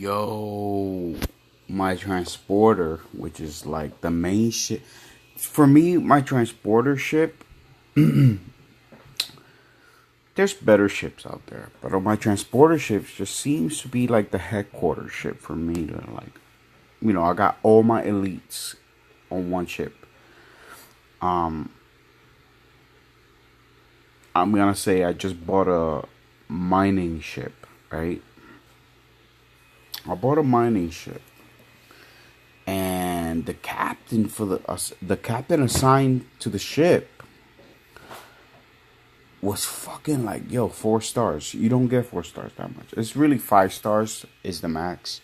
Yo, my transporter, which is like the main ship. For me, my transporter ship, there's better ships out there, but on my transporter ships just seems to be like the headquarters ship for me to like, I got all my elites on one ship. Um, I'm gonna say I just bought a mining ship, right? I bought a mining ship, and the captain for the captain assigned to the ship was fucking like, yo, 4 stars. You don't get 4 stars that much. It's really 5 stars is the max.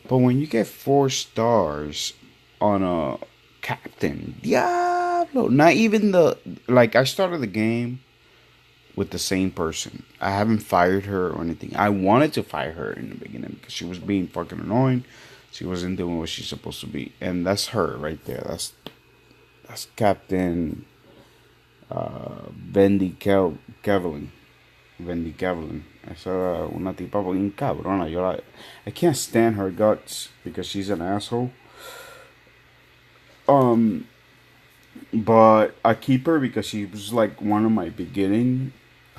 But when you get 4 stars on a captain, Diablo, not even I started the game with the same person. I haven't fired her or anything. I wanted to fire her in the beginning because she was being fucking annoying. She wasn't doing what she's supposed to be. And that's her right there. That's Captain Kevlin. Vendi Kevlin. Esa una tipa bien cabrona. I can't stand her guts because she's an asshole. But I keep her because she was like one of my beginning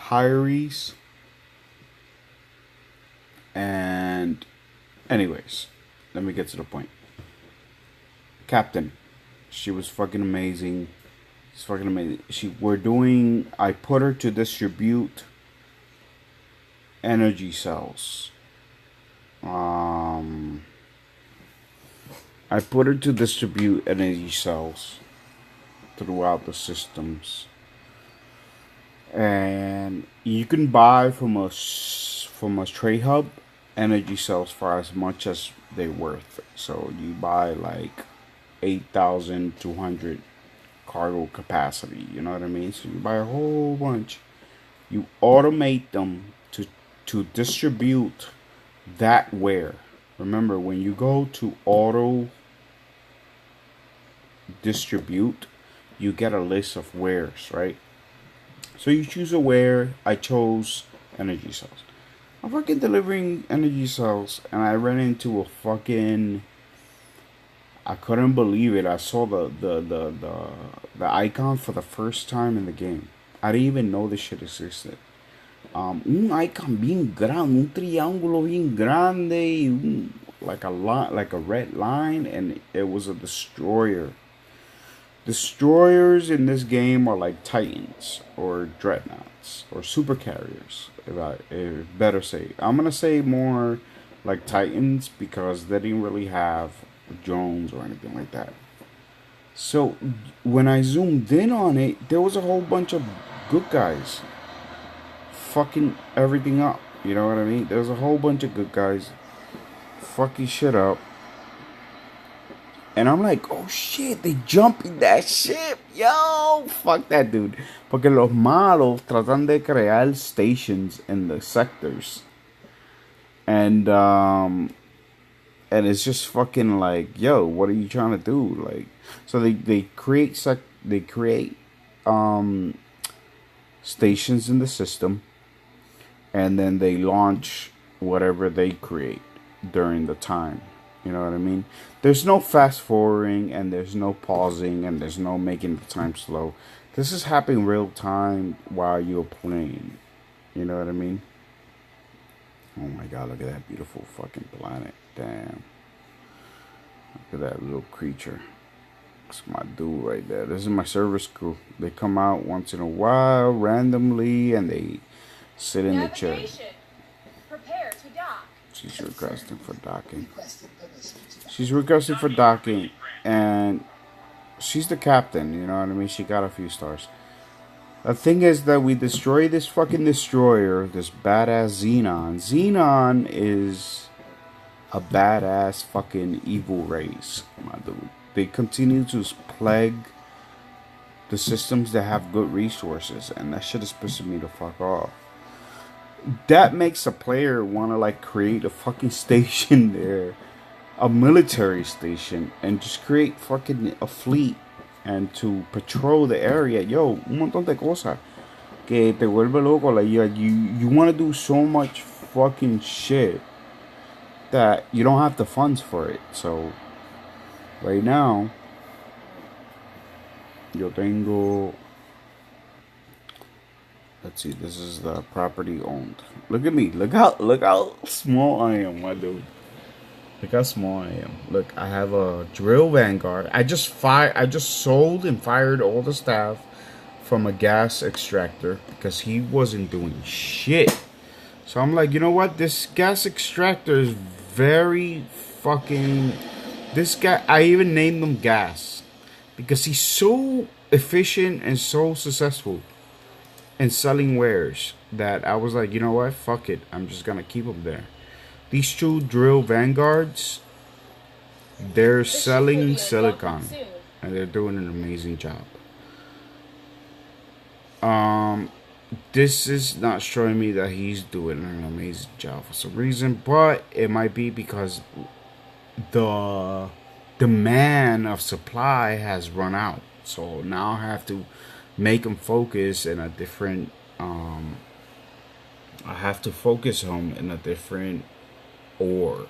hirees. And anyways, let me get to the point. Captain, she was fucking amazing. She's fucking amazing. I put her to distribute energy cells. I put her to distribute energy cells throughout the systems. And you can buy from a trade hub energy cells for as much as they're worth. So you buy like 8,200 cargo capacity. You know what I mean? So you buy a whole bunch. You automate them to distribute that ware. Remember, when you go to auto distribute, you get a list of wares, right? So you choose a ware. I chose energy cells. I'm fucking delivering energy cells, and I ran into a fucking. I couldn't believe it. I saw the icon for the first time in the game. I didn't even know this shit existed. Un icon bien grande, un triángulo bien grande, like a red line, and it was a destroyer. Destroyers in this game are like Titans or Dreadnoughts or super carriers. If better say, I'm gonna say more like Titans because they didn't really have drones or anything like that. So when I zoomed in on it, there was a whole bunch of good guys fucking everything up. You know what I mean? There's a whole bunch of good guys fucking shit up. And I'm like, oh shit, they jump in that ship. Yo, fuck that dude. Porque los malos tratan de crear stations in the sectors. And it's just fucking like, yo, what are you trying to do? Like, so they create stations in the system, and then they launch whatever they create during the time. You know what I mean? There's no fast forwarding, and there's no pausing, and there's no making the time slow. This is happening real time while you're playing. You know what I mean? Oh my god, look at that beautiful fucking planet. Damn. Look at that little creature. That's my dude right there. This is my service crew. They come out once in a while, randomly, and they sit in the chair. Prepare to dock. She's requesting for docking. She's requesting for docking, and she's the captain, you know what I mean? She got a few stars. The thing is that we destroy this fucking destroyer, this badass Xenon. Xenon is a badass fucking evil race, my dude. They continue to plague the systems that have good resources, and that shit is pissing me the fuck off. That makes a player want to like create a fucking station there, a military station, and just create fucking a fleet and to patrol the area. Yo, un montón de cosas que te vuelve loco. Like you want to do so much fucking shit that you don't have the funds for it. So right now, yo tengo. Let's see. This is the property owned. Look at me. Look how small I am, my dude. Look how small I am. Look, I have a drill Vanguard. I just sold and fired all the staff from a gas extractor because he wasn't doing shit. So I'm like, you know what? This gas extractor is very fucking. This guy, I even named him Gas because he's so efficient and so successful in selling wares that I was like, you know what? Fuck it. I'm just gonna keep him there. These two drill Vanguards, they're selling silicon and they're doing an amazing job. This is not showing me that he's doing an amazing job for some reason, but it might be because the demand of supply has run out. So now I have to make him focus in a different. I have to focus him in a different ore.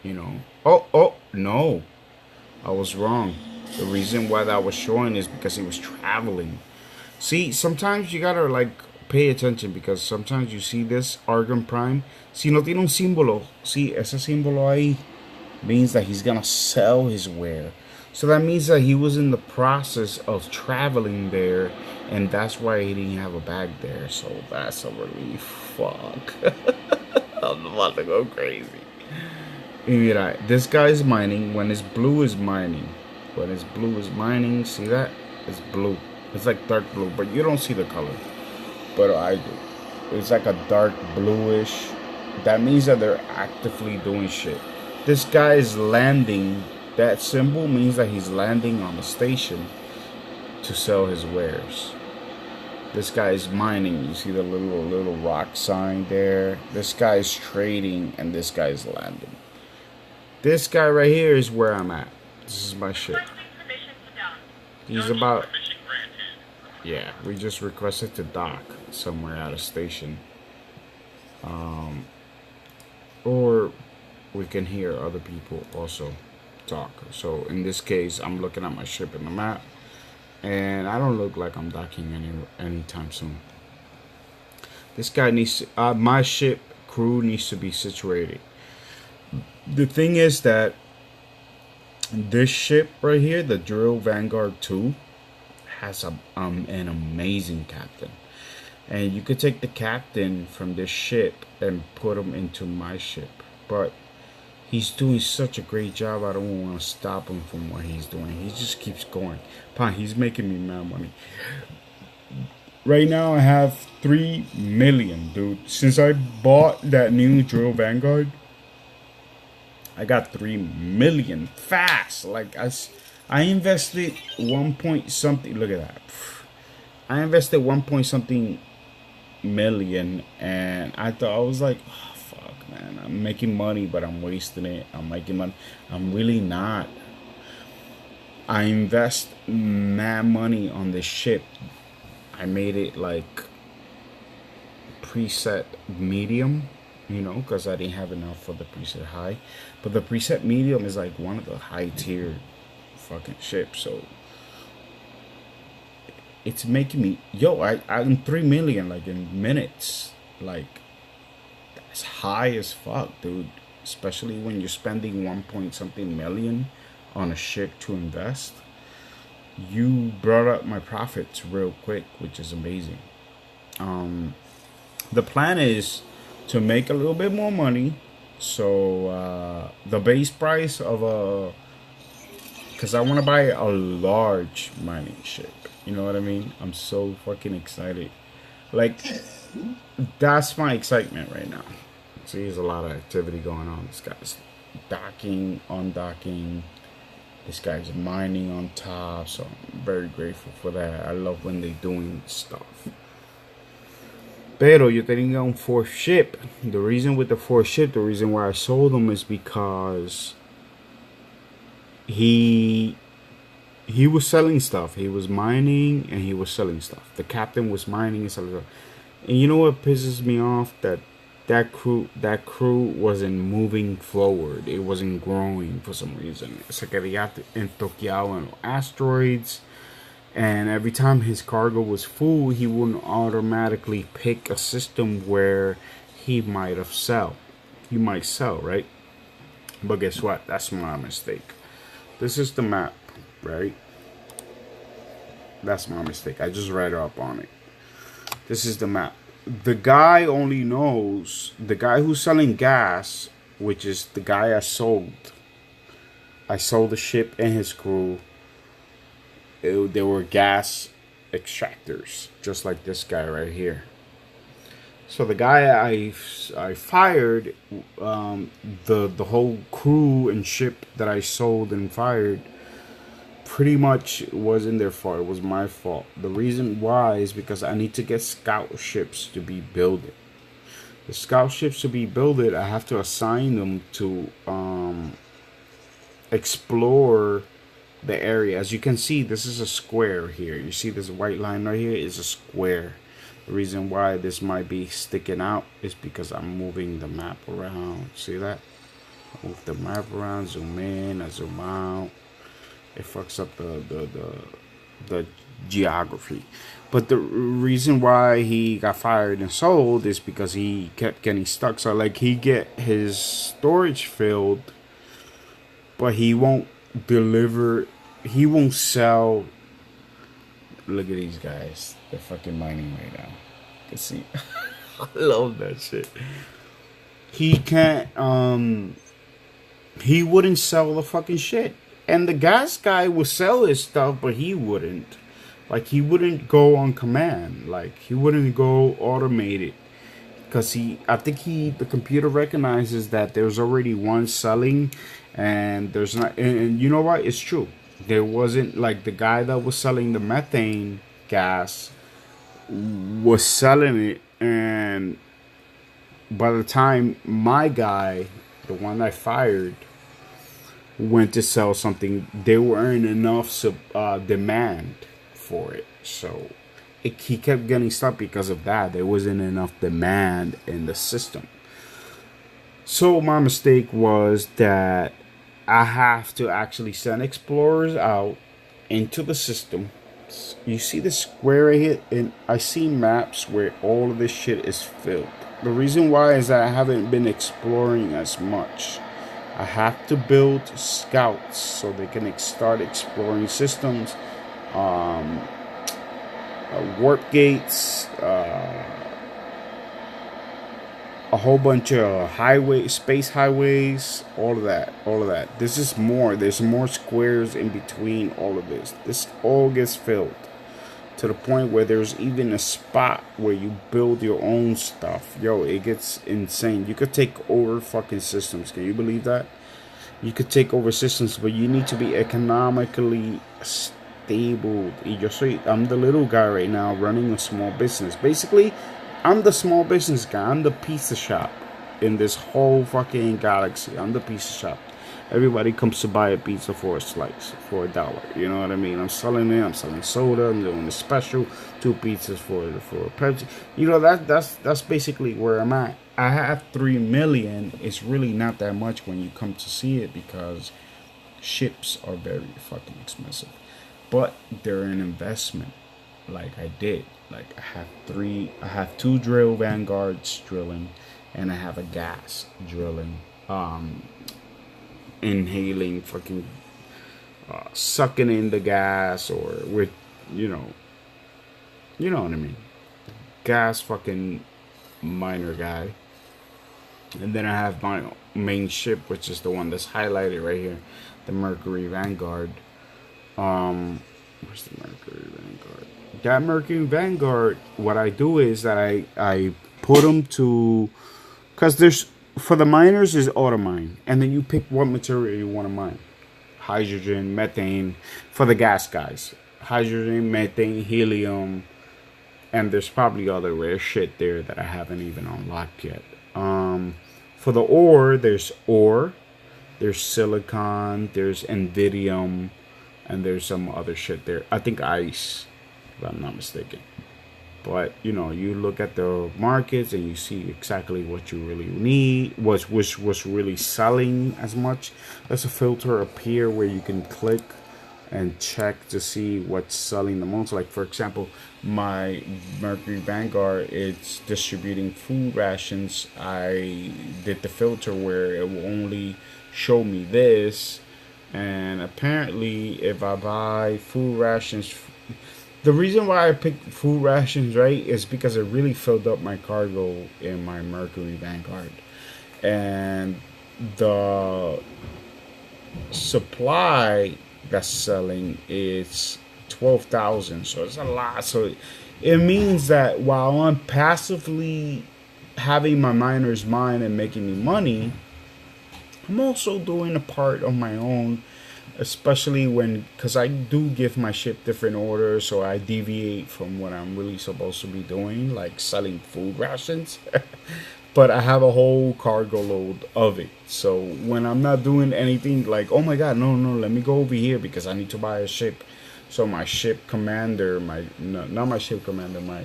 You know. Oh no, I was wrong. The reason why that was showing is because he was traveling. See, sometimes you gotta like pay attention because sometimes you see this Argon Prime. Si no tiene un símbolo, see ese símbolo ahí means that he's gonna sell his ware. So that means that he was in the process of traveling there, and that's why he didn't have a bag there. So that's a relief. Fuck. I'm about to go crazy. Y mira, this guy's mining when his blue is mining. When his blue is mining, see that? It's blue. It's like dark blue, but you don't see the color. But I do. It's like a dark bluish. That means that they're actively doing shit. This guy is landing. That symbol means that he's landing on the station to sell his wares. This guy is mining. You see the little rock sign there. This guy is trading, and this guy is landing. This guy right here is where I'm at. This is my shit. He's about. Yeah, we just requested to dock somewhere at a station. Or we can hear other people also talk. So in this case, I'm looking at my ship in the map, and I don't look like I'm docking anytime soon. This guy needs to, my ship crew needs to be situated. The thing is that this ship right here, the Drill Vanguard 2, has an amazing captain. And you could take the captain from this ship and put him into my ship. But he's doing such a great job, I don't want to stop him from what he's doing. He just keeps going. He's making me mad money. Right now I have 3 million, dude. Since I bought that new Drill Vanguard, I got 3 million fast. Like I invested 1 point something. Look at that. I invested 1 point something million, and I was like, oh, fuck, man. I'm making money, but I'm wasting it. I'm making money. I'm really not. I invest mad money on this ship. I made it like preset medium, you know, because I didn't have enough for the preset high. But the preset medium is like one of the high tier fucking ships. So it's making me, I'm 3 million like in minutes. Like that's high as fuck, dude. Especially when you're spending 1 point something million on a ship to invest. You brought up my profits real quick, which is amazing. The plan is to make a little bit more money. So the base price of a, because I want to buy a large mining ship. You know what I mean? I'm so fucking excited. Like, that's my excitement right now. See, there's a lot of activity going on. This guy's docking, undocking. This guy's mining on top. So I'm very grateful for that. I love when they're doing stuff. Pero yo tenía un 4th ship. The reason with the 4th ship, the reason why I sold them is because he was selling stuff. He was mining and he was selling stuff. The captain was mining and selling stuff. And you know what pisses me off? That that crew wasn't moving forward. It wasn't growing for some reason. Se quería entoqueado en los asteroids, and every time his cargo was full, he wouldn't automatically pick a system where he might have sell. He might sell, right? But guess what? That's my mistake. This is the map, right? That's my mistake. I just read up on it. This is the map. The guy only knows, the guy who's selling gas, which is the guy I sold. I sold the ship and his crew. They were gas extractors, just like this guy right here. So the guy I fired, the whole crew and ship that I sold and fired, pretty much wasn't their fault. It was my fault. The reason why is because I need to get scout ships to be built. The scout ships to be built, I have to assign them to explore the area. As you can see, this is a square here. You see this white line right here is a square. The reason why this might be sticking out is because I'm moving the map around. See that? I move the map around, zoom in, I zoom out. It fucks up the geography. But the reason why he got fired and sold is because he kept getting stuck. So like he get his storage filled, but he won't deliver. He won't sell. Look at these guys. They're fucking mining right now. You can see. I love that shit. He can't. He wouldn't sell the fucking shit. And the gas guy would sell his stuff, but he wouldn't. Like, he wouldn't go on command. Like, he wouldn't go automated. Because I think the computer recognizes that there's already one selling. And there's not, and you know what? It's true. There wasn't, like, the guy that was selling the methane gas was selling it. And by the time my guy, the one I fired, went to sell something, there weren't enough demand for it. So he kept getting stuck because of that. There wasn't enough demand in the system. So my mistake was that I have to actually send explorers out into the system. You see the square right here? And I see maps where all of this shit is filled. The reason why is that I haven't been exploring as much. I have to build scouts so they can start exploring systems, warp gates, a whole bunch of space highways, all of that. This is more. There's more squares in between all of this. This all gets filled to the point where there's even a spot where you build your own stuff. Yo, it gets insane. You could take over fucking systems. Can you believe that? You could take over systems, but you need to be economically stable. I'm the little guy right now running a small business. Basically, I'm the small business guy. I'm the pizza shop in this whole fucking galaxy. I'm the pizza shop. Everybody comes to buy a pizza for a slice, for $1. You know what I mean? I'm selling it. I'm selling soda. I'm doing a special 2 pizzas for Pepsi. You know, that's basically where I'm at. I have 3 million. It's really not that much when you come to see it because ships are very fucking expensive. But they're an investment. Like I did. Like I have 2 drill vanguards drilling, and I have a gas drilling. Inhaling fucking sucking in the gas, or with you know what I mean, gas fucking miner guy. And then I have my main ship, which is the one that's highlighted right here, the Mercury Vanguard. Where's the Mercury Vanguard? That Mercury Vanguard, what I do is that I put them to, because there's, for the miners is auto mine, and then you pick what material you want to mine. Hydrogen, methane. For the gas guys, hydrogen, methane, helium, and there's probably other rare shit there that I haven't even unlocked yet. For the ore, there's silicon, there's Nvidium, and there's some other shit there. I think ice, if I'm not mistaken. But you know, you look at the markets and you see exactly what you really need, was really selling as much. There's a filter up here where you can click and check to see what's selling the most. Like for example, my Mercury Vanguard, it's distributing food rations. I did the filter where it will only show me this, and apparently if I buy food rations, the reason why I picked food rations, right, is because it really filled up my cargo in my Mercury Vanguard. And the supply that's selling is 12,000. So it's a lot. So it means that while I'm passively having my miner's mind and making me money, I'm also doing a part of my own, especially when, because I do give my ship different orders, so I deviate from what I'm really supposed to be doing, like selling food rations. But I have a whole cargo load of it. So when I'm not doing anything, like, oh my god, no, no, let me go over here because I need to buy a ship. So my ship commander, my no, not my ship commander, my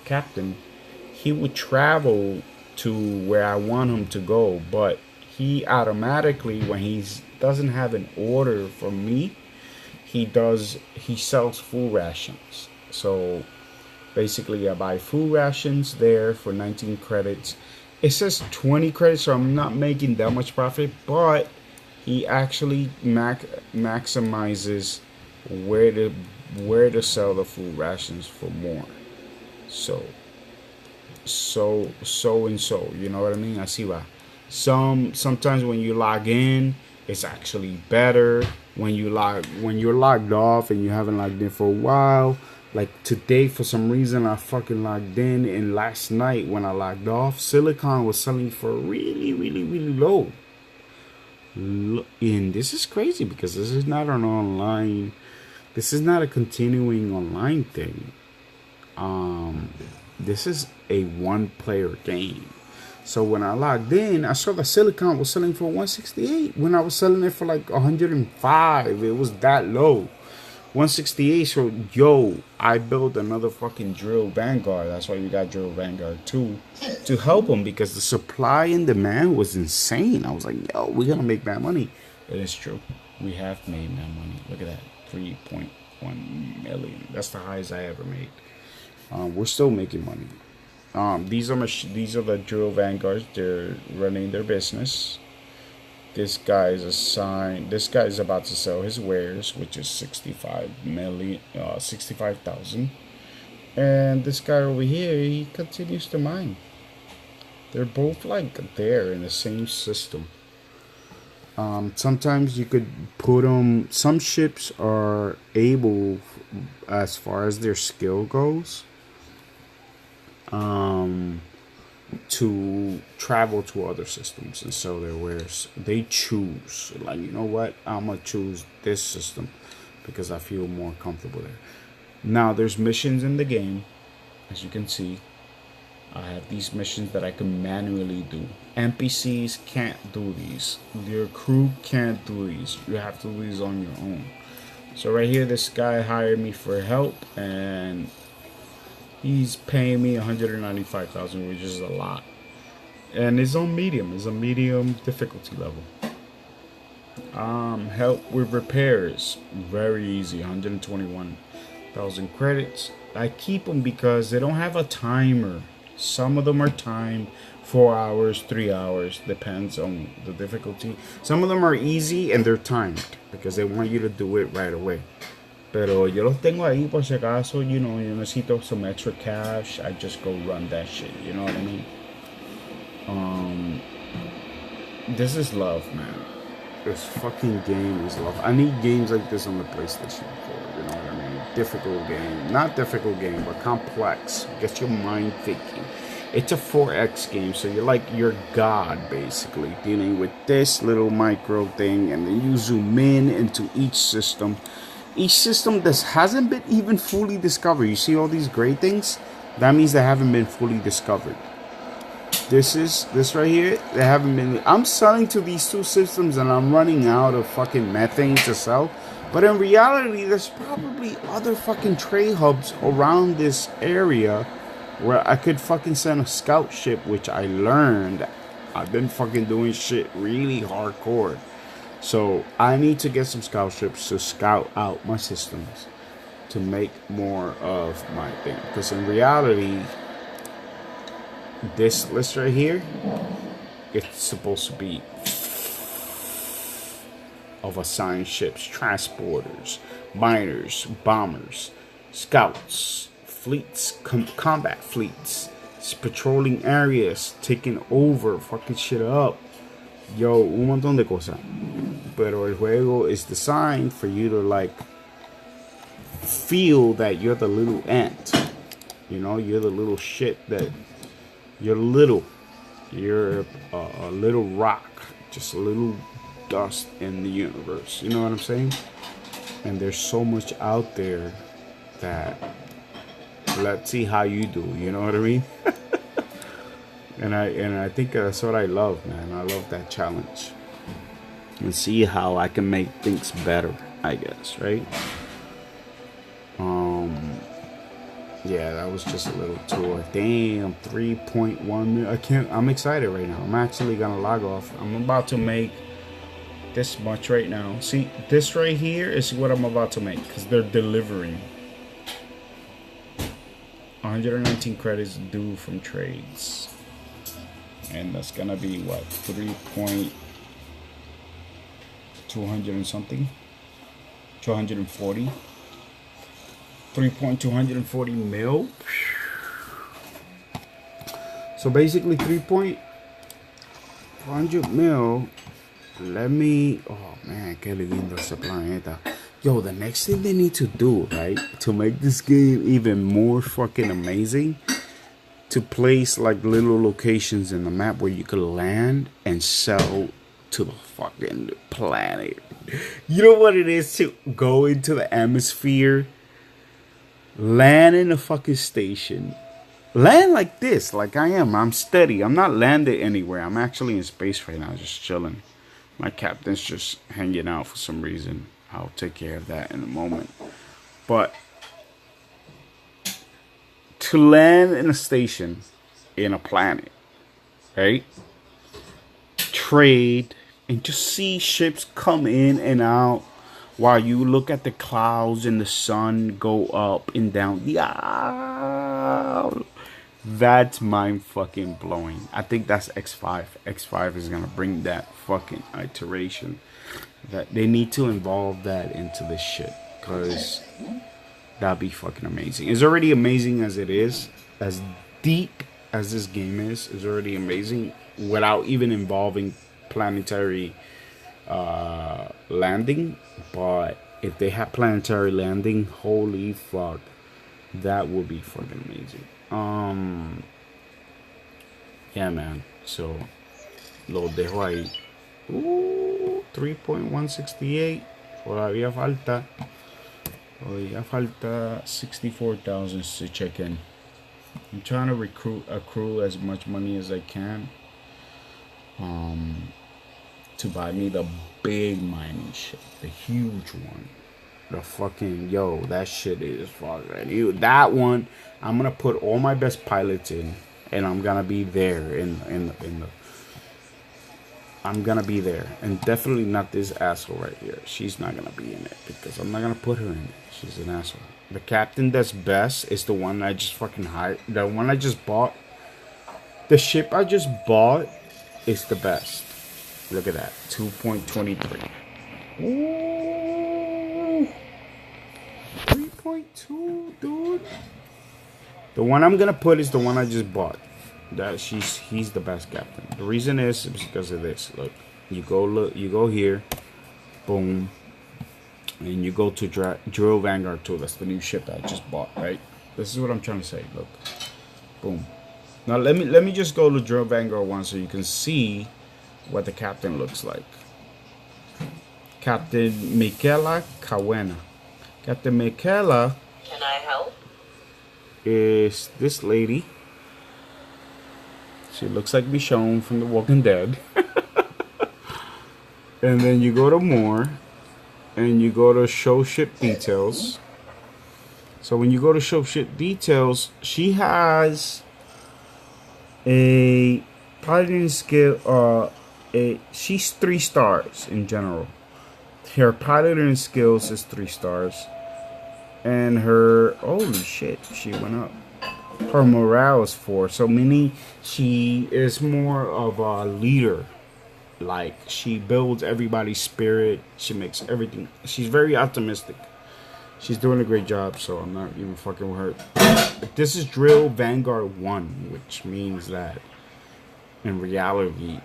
captain, he would travel to where I want him to go, but he automatically, when he doesn't have an order from me, he sells food rations. So basically, I buy food rations there for 19 credits. It says 20 credits, so I'm not making that much profit, but he actually maximizes where to sell the food rations for more. So so, you know what I mean? I see why. Sometimes when you log in, it's actually better. When you're logged off and you haven't logged in for a while. Like today, for some reason, I fucking logged in, and last night when I logged off, Silicon was selling for really, really, really low. And this is crazy because this is not an online, this is not a continuing online thing. This is a one-player game. So when I logged in, I saw that Silicon was selling for 168 when I was selling it for like 105. It was that low. 168. So yo, I built another fucking Drill Vanguard. That's why we got Drill Vanguard 2 to help them, because the supply and demand was insane. I was like, yo, we're gonna make bad money. It is true. We have made bad money. Look at that, 3.1 million. That's the highest I ever made. We're still making money. These are the Drill Vanguards. They're running their business. This guy is assigned. This guy is about to sell his wares, which is 65,000. And this guy over here, he continues to mine. They're both like there in the same system. Sometimes you could put them. Some ships are able, as far as their skill goes, to travel to other systems and sell their wares. They choose, like, you know what, I'm gonna choose this system because I feel more comfortable there. Now there's missions in the game. As you can see, I have these missions that I can manually do. NPCs can't do these. Your crew can't do these. You have to do these on your own. So right here, this guy hired me for help, and he's paying me 195,000, which is a lot. And it's on medium. It's a medium difficulty level. Help with repairs, very easy. 121,000 credits. I keep them because they don't have a timer. Some of them are timed 4 hours, 3 hours, depends on the difficulty. Some of them are easy and they're timed because they want you to do it right away. Pero yo los tengo ahí por si acaso, you know, yo necesito some extra cash. I just go run that shit, you know what I mean? This is love, man. This fucking game is love. I need games like this on the PlayStation 4, you know what I mean? Difficult game. Not difficult game, but complex. Get your mind thinking. It's a 4X game, so you're God, basically, dealing with this little micro thing, and then you zoom in into each system. Each system that hasn't been even fully discovered. You see all these gray things? That means they haven't been fully discovered. This right here, they haven't been. I'm selling to these two systems and I'm running out of fucking methane to sell. But in reality, there's probably other fucking trade hubs around this area where I could fucking send a scout ship, which I learned. I've been fucking doing shit really hardcore. So I need to get some scout ships to scout out my systems to make more of my thing. Because in reality, this list right here, it's supposed to be of assigned ships, transporters, miners, bombers, scouts, fleets, combat fleets, patrolling areas, taking over, fucking shit up. Yo, un montón de cosas. Pero el juego is designed for you to like feel that you're the little ant. You know, you're the little shit that you're little. You're a little rock, just a little dust in the universe. You know what I'm saying? And there's so much out there that let's see how you do. You know what I mean? and I think that's what I love, man. I love that challenge and see how I can make things better. I guess, right? Yeah, that was just a little tour. Damn, 3.1 million. I'm excited right now. I'm actually gonna log off. I'm about to make this much right now. See, this right here is what I'm about to make because they're delivering. 119 credits due from trades. And that's gonna be what? 3.200 and something? 240? 3.240 mil. So basically 3.400 mil. Let me. Oh man, qué lindo ese planeta. Yo, the next thing they need to do, right, to make this game even more fucking amazing, to place like little locations in the map where you could land and sell to the fucking planet. You know what it is to go into the atmosphere, land in a fucking station, land like this, like I am. I'm steady. I'm not landed anywhere. I'm actually in space right now, just chilling. My captain's just hanging out for some reason. I'll take care of that in a moment. But to land in a station in a planet, right? Trade and just see ships come in and out while you look at the clouds and the sun go up and down. Yeah, that's mind fucking blowing. I think that's X5. X5 is gonna bring that fucking iteration. That they need to involve that into this shit, cause that'd be fucking amazing. It's already amazing as it is, as deep as this game is. It's already amazing without even involving planetary landing. But if they have planetary landing, holy fuck, that would be fucking amazing. Yeah, man. So lo dejo ahí. 3.168. Todavía falta 64,000 to check in. I'm trying to accrue as much money as I can to buy me the big mining shit, the huge one. The fucking, yo, that shit is fucking, that one, I'm gonna put all my best pilots in, and I'm gonna be there I'm gonna be there, and definitely not this asshole right here. She's not gonna be in it because I'm not gonna put her in it. She's an asshole. The captain that's best is the one I just fucking hired. The one I just bought. The ship I just bought is the best. Look at that, 2.23. Ooh, 3.2, dude. The one I'm gonna put is the one I just bought. He's the best captain. The reason is because of this. Look, you go here, boom, and you go to Drill Vanguard 2. That's the new ship that I just bought, right? This is what I'm trying to say. Look, boom. Now let me just go to Drill Vanguard 1 so you can see what the captain looks like. Captain Michaela Cawena. Captain Michaela. Can I help? Is this lady. She looks like Michonne from The Walking Dead. And then you go to more. and you go to show ship details. So when you go to show ship details, she has a piloting skill. She's 3 stars in general. Her piloting skills is 3 stars, and her holy shit, she went up. Her morale is 4. So meaning she is more of a leader. Like she builds everybody's spirit. She makes everything. She's very optimistic. She's doing a great job, so I'm not even fucking with her. This is Drill Vanguard 1, which means that in reality,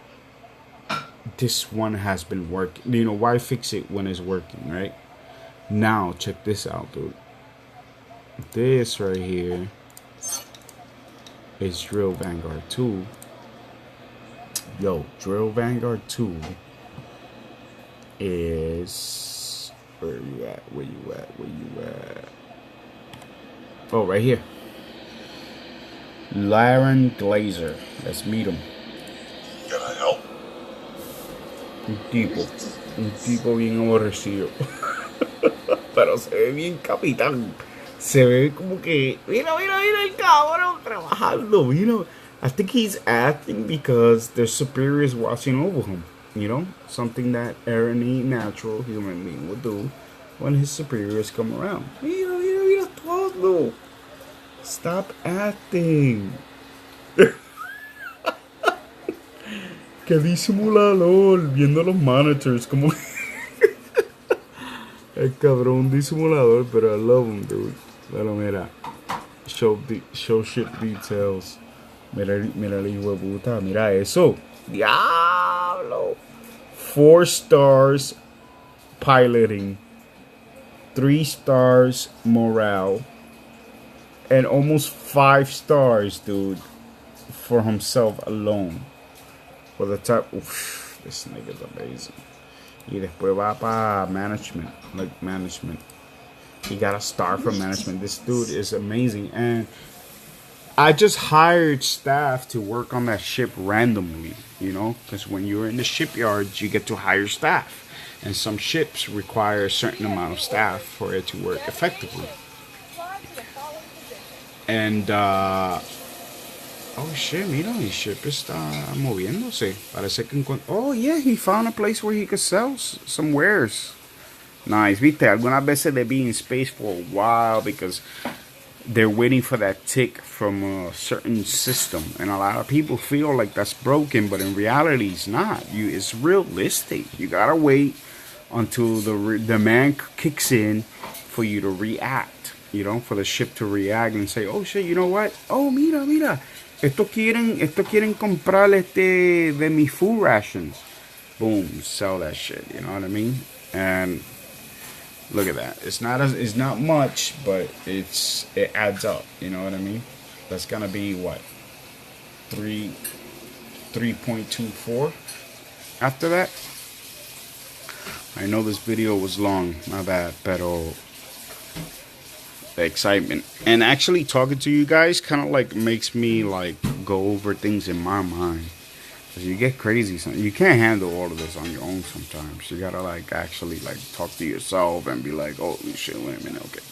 this one has been working. You know, why fix it when it's working, right? Now, check this out, dude. This right here is Drill Vanguard 2. Yo, Drill Vanguard 2 is... Where you at? Where you at? Where you at? Oh, right here. Laren Glazer. Let's meet him. Can I help? Un tipo bien aborrecido. Pero se ve bien capitán. Se ve como que, mira el cabrón trabajando, mira. I think he's acting because there's superiors watching over him. You know, something that any natural human being would do when his superiors come around. Mira todo. Stop acting. Qué disimulador, viendo los monitors como el cabrón disimulador, pero I love him, dude. Pero mira, show ship details. Mira el hijo de puta, mira eso. Diablo. 4 stars piloting, 3 stars morale, and almost 5 stars, dude, for himself alone. For the top, oof, this nigga's amazing. Y después va para management, like management. He got a star for management. This dude is amazing, and I just hired staff to work on that ship randomly, you know, because when you're in the shipyards, you get to hire staff, and some ships require a certain amount of staff for it to work effectively. And oh shit, mira, mi ship está moviéndose. Parece que oh yeah, he found a place where he could sell some wares. Nice, viste, algunas veces they be in space for a while because they're waiting for that tick from a certain system, and a lot of people feel like that's broken, but in reality it's not. It's realistic. You gotta wait until the demand kicks in for you to react, you know, for the ship to react and say, oh shit, you know what, oh mira, esto quieren comprar de mis food rations. Boom, sell that shit, you know what I mean? And look at that. It's not much, but it adds up. You know what I mean? That's gonna be what 3.24 after that. I know this video was long, my bad, pero the excitement and actually talking to you guys kind of like makes me like go over things in my mind. You get crazy. You can't handle all of this on your own sometimes. You gotta like actually like talk to yourself and be like, oh shit, wait a minute, okay.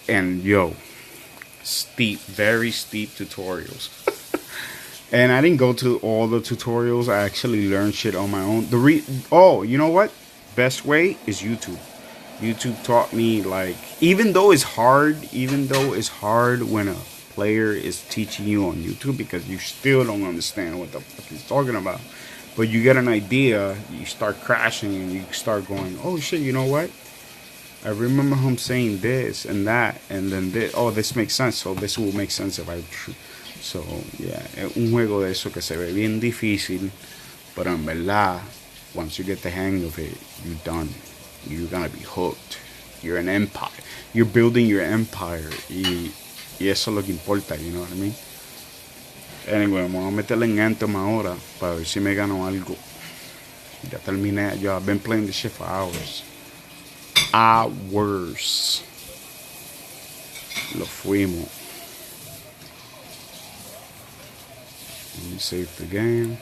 And yo, very steep tutorials. And I didn't go to all the tutorials. I actually learned shit on my own. Oh, you know what? Best way is YouTube. YouTube taught me, like, even though it's hard when a player is teaching you on YouTube because you still don't understand what the fuck he's talking about, but you get an idea, you start crashing and you start going, oh shit, you know what, I remember him saying this and that, and then this, oh, this makes sense, so this will make sense if I so yeah, un juego de eso que se ve bien difícil, pero en verdad once you get the hang of it, you're done. You're gonna be hooked. You're an empire, you're building your empire, y eso es lo que importa, you know what I mean? Anyway, vamos a meterle en Anthem ahora para ver si me gano algo. Ya terminé. Yo, I've been playing this shit for hours. Lo fuimos. Let me save the game.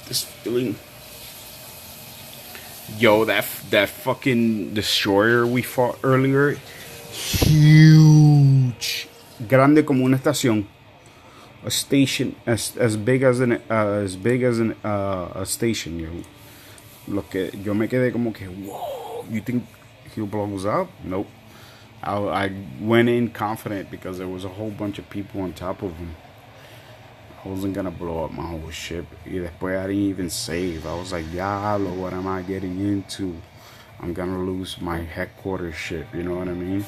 this feeling. Yo, that fucking destroyer we fought earlier, huge, grande como una estación, a station as big as a station. Yo, lo que yo me quedé como que, whoa, you think he'll blow us up? Nope. I went in confident because there was a whole bunch of people on top of him. I wasn't gonna blow up my whole ship. Y después I didn't even save. I was like, diablo, what am I getting into? I'm gonna lose my headquarters ship, you know what I mean?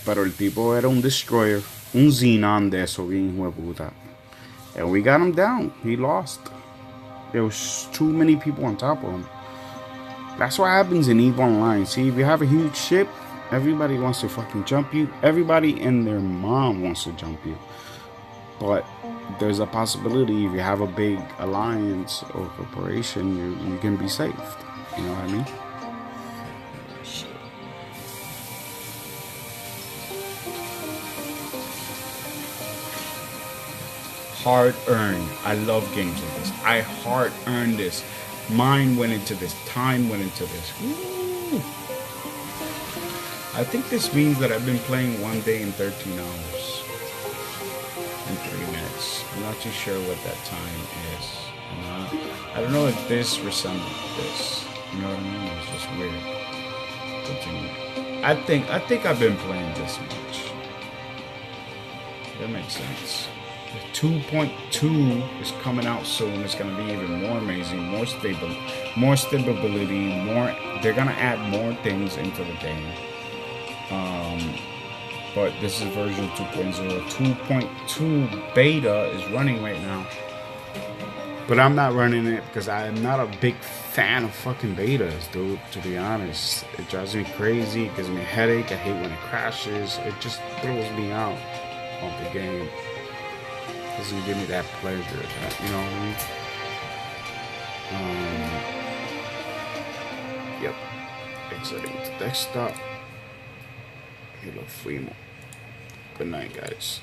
Pero el tipo era un destroyer, un Xenon de eso, bien hijo de puta. And we got him down. He lost. There was too many people on top of him. That's what happens in EVE Online. See, if you have a huge ship, everybody wants to fucking jump you. Everybody and their mom wants to jump you. But there's a possibility if you have a big alliance or corporation, you can be saved. You know what I mean? Hard earned. I love games like this. I hard earned this. Mind went into this. Time went into this. Woo. I think this means that I've been playing 1 day and 13 hours and 3 minutes. I'm not too sure what that time is. I don't know if this resembles this. You know what I mean? It's just weird. Continue. I think I've been playing this much. That makes sense. 2.2 is coming out soon. It's gonna be even more amazing, more stable, more stability, more. They're gonna add more things into the game. But this is version 2.0. 2.2 beta is running right now. But I'm not running it because I'm not a big fan of fucking betas, dude. To be honest, it drives me crazy. It gives me a headache. I hate when it crashes. It just throws me out of the game. Doesn't give me that pleasure, you know what I mean? Yep. Exiting to desktop. Y lo fuimos. Good night, guys.